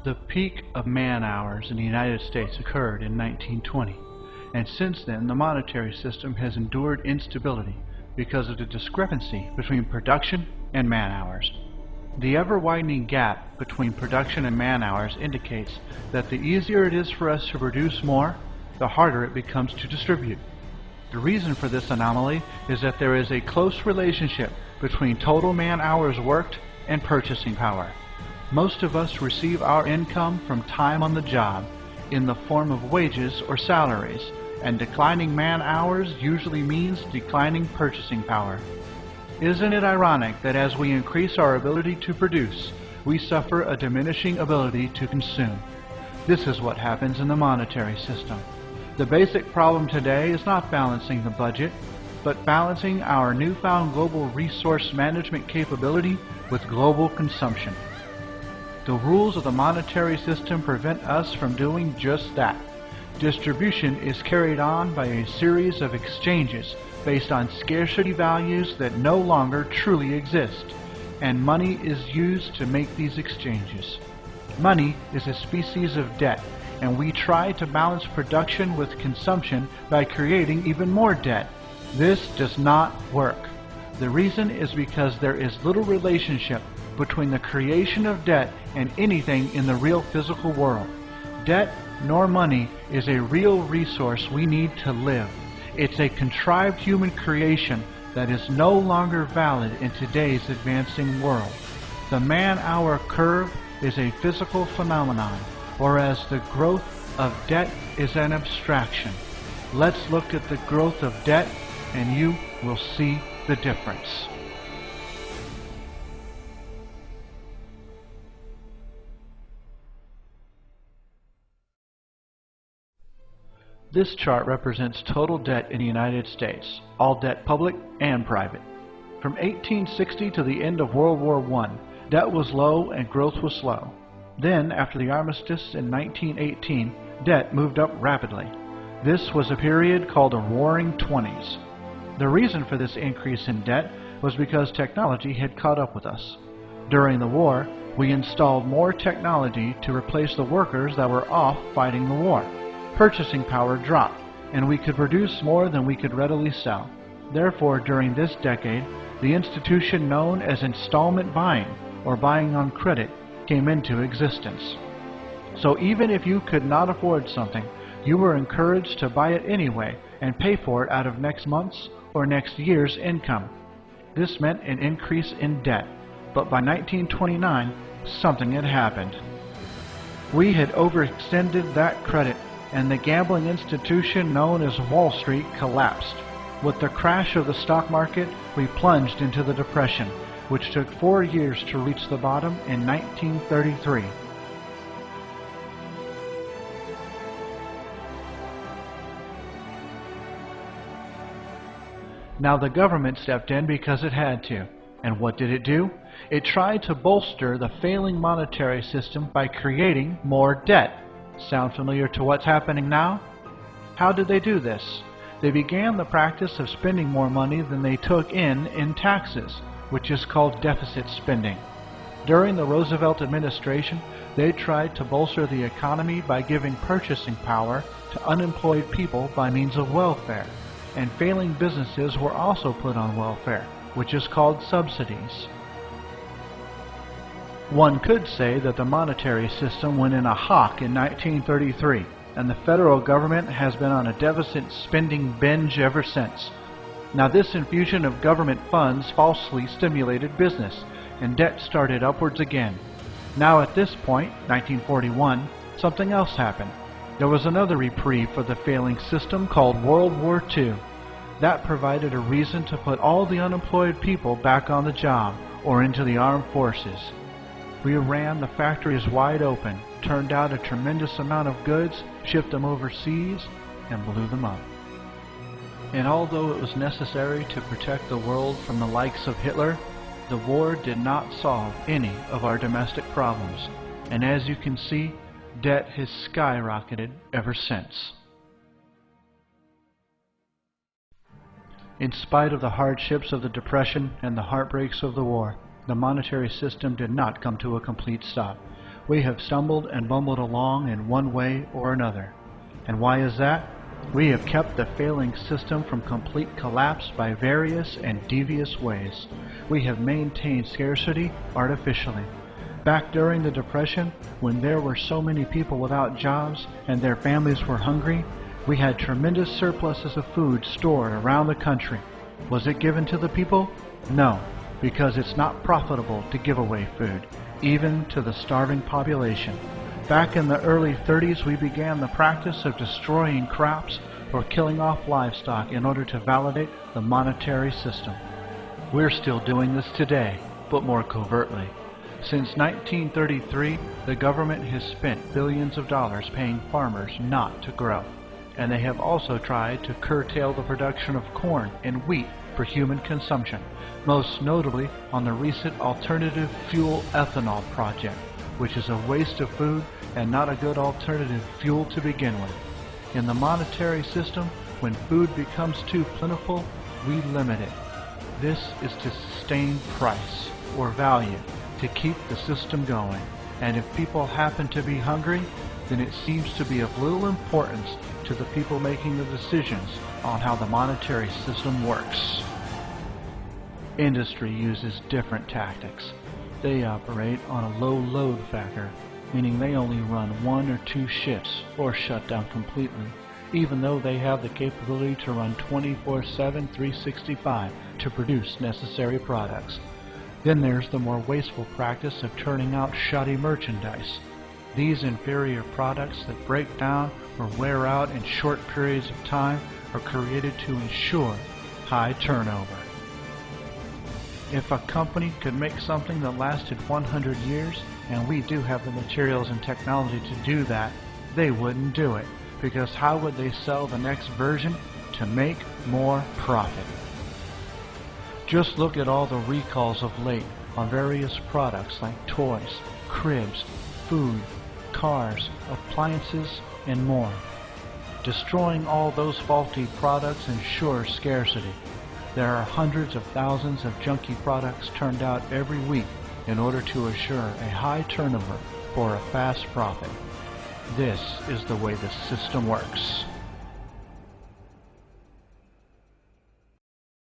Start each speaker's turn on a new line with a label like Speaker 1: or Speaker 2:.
Speaker 1: The peak of man-hours in the United States occurred in 1920, and since then the monetary system has endured instability because of the discrepancy between production and man-hours. The ever-widening gap between production and man-hours indicates that the easier it is for us to produce more, the harder it becomes to distribute. The reason for this anomaly is that there is a close relationship between total man-hours worked and purchasing power. Most of us receive our income from time on the job in the form of wages or salaries, and declining man-hours usually means declining purchasing power. Isn't it ironic that as we increase our ability to produce, we suffer a diminishing ability to consume? This is what happens in the monetary system. The basic problem today is not balancing the budget, but balancing our newfound global resource management capability with global consumption. The rules of the monetary system prevent us from doing just that. Distribution is carried on by a series of exchanges based on scarcity values that no longer truly exist, and money is used to make these exchanges. Money is a species of debt, and we try to balance production with consumption by creating even more debt. This does not work. The reason is because there is little relationship between the creation of debt and anything in the real physical world. Debt nor money is a real resource we need to live. It's a contrived human creation that is no longer valid in today's advancing world. The man-hour curve is a physical phenomenon, whereas the growth of debt is an abstraction. Let's look at the growth of debt and you will see the difference. This chart represents total debt in the United States, all debt public and private. From 1860 to the end of World War I, debt was low and growth was slow. Then, after the armistice in 1918, debt moved up rapidly. This was a period called the Roaring Twenties. The reason for this increase in debt was because technology had caught up with us. During the war, we installed more technology to replace the workers that were off fighting the war. Purchasing power dropped, and we could produce more than we could readily sell. Therefore, during this decade, the institution known as installment buying, or buying on credit, came into existence. So even if you could not afford something, you were encouraged to buy it anyway and pay for it out of next month's or next year's income. This meant an increase in debt, but by 1929, something had happened. We had overextended that credit, and the gambling institution known as Wall Street collapsed. With the crash of the stock market, we plunged into the Depression, which took 4 years to reach the bottom in 1933. Now the government stepped in because it had to. And what did it do? It tried to bolster the failing monetary system by creating more debt. Sound familiar to what's happening now? How did they do this? They began the practice of spending more money than they took in taxes, which is called deficit spending. During the Roosevelt administration, they tried to bolster the economy by giving purchasing power to unemployed people by means of welfare, and failing businesses were also put on welfare, which is called subsidies. One could say that the monetary system went in a hock in 1933, and the federal government has been on a deficit spending binge ever since. Now this infusion of government funds falsely stimulated business, and debt started upwards again. Now at this point, 1941, something else happened. There was another reprieve for the failing system called World War II. That provided a reason to put all the unemployed people back on the job or into the armed forces. We ran the factories wide open, turned out a tremendous amount of goods, shipped them overseas, and blew them up. And although it was necessary to protect the world from the likes of Hitler, the war did not solve any of our domestic problems. And as you can see, debt has skyrocketed ever since. In spite of the hardships of the Depression and the heartbreaks of the war, the monetary system did not come to a complete stop. We have stumbled and bumbled along in one way or another. And why is that? We have kept the failing system from complete collapse by various and devious ways. We have maintained scarcity artificially. Back during the Depression, when there were so many people without jobs and their families were hungry, we had tremendous surpluses of food stored around the country. Was it given to the people? No, because it's not profitable to give away food, even to the starving population. Back in the early 30s, we began the practice of destroying crops or killing off livestock in order to validate the monetary system. We're still doing this today, but more covertly. Since 1933, the government has spent billions of dollars paying farmers not to grow, and they have also tried to curtail the production of corn and wheat for human consumption, most notably on the recent alternative fuel ethanol project, which is a waste of food and not a good alternative fuel to begin with. In the monetary system, when food becomes too plentiful, we limit it. This is to sustain price or value, to keep the system going. And if people happen to be hungry, then it seems to be of little importance to the people making the decisions on how the monetary system works. Industry uses different tactics. They operate on a low load factor, meaning they only run 1 or 2 shifts or shut down completely, even though they have the capability to run 24/7, 365 to produce necessary products. Then there's the more wasteful practice of turning out shoddy merchandise. These inferior products that break down or wear out in short periods of time are created to ensure high turnover. If a company could make something that lasted 100 years, and we do have the materials and technology to do that, they wouldn't do it, because how would they sell the next version? To make more profit. Just look at all the recalls of late on various products like toys, cribs, food, cars, appliances, and more. Destroying all those faulty products ensures scarcity. There are hundreds of thousands of junky products turned out every week in order to assure a high turnover for a fast profit. This is the way the system works.